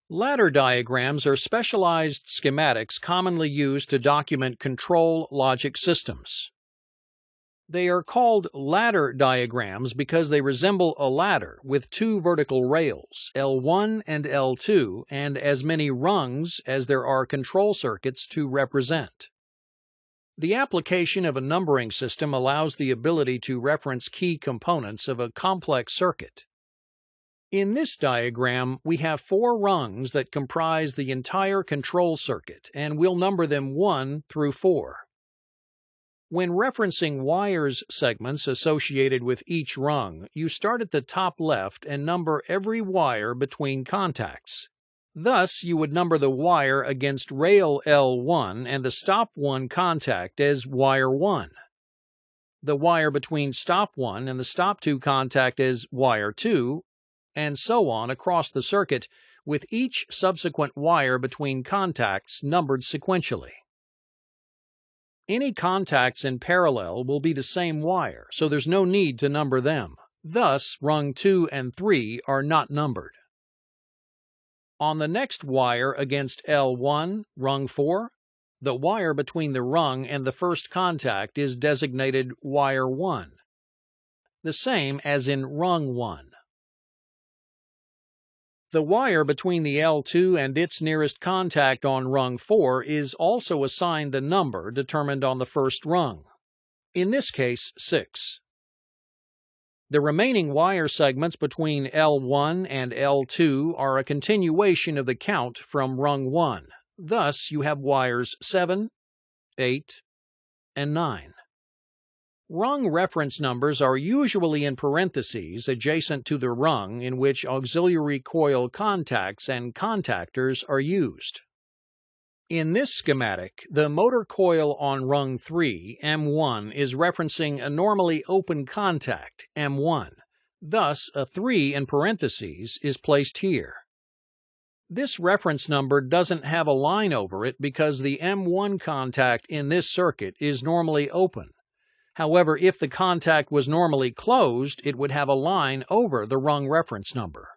Ladder diagrams are specialized schematics commonly used to document control logic systems. They are called ladder diagrams because they resemble a ladder with two vertical rails, L1 and L2, and as many rungs as there are control circuits to represent. The application of a numbering system allows the ability to reference key components of a complex circuit. In this diagram, we have 4 rungs that comprise the entire control circuit, and we'll number them 1 through 4. When referencing wires segments associated with each rung, you start at the top left and number every wire between contacts. Thus, you would number the wire against rail L1 and the stop 1 contact as wire 1. The wire between stop 1 and the stop 2 contact as wire 2, and so on across the circuit, with each subsequent wire between contacts numbered sequentially. Any contacts in parallel will be the same wire, so there's no need to number them. Thus, rung 2 and 3 are not numbered. On the next wire against L1, rung 4, the wire between the rung and the first contact is designated wire 1, the same as in rung 1. The wire between the L2 and its nearest contact on rung 4 is also assigned the number determined on the first rung, in this case 6. The remaining wire segments between L1 and L2 are a continuation of the count from rung 1. Thus, you have wires 7, 8, and 9. Rung reference numbers are usually in parentheses adjacent to the rung in which auxiliary coil contacts and contactors are used. In this schematic, the motor coil on rung 3, M1, is referencing a normally open contact, M1. Thus, a 3 in parentheses is placed here. This reference number doesn't have a line over it because the M1 contact in this circuit is normally open. However, if the contact was normally closed, it would have a line over the rung reference number.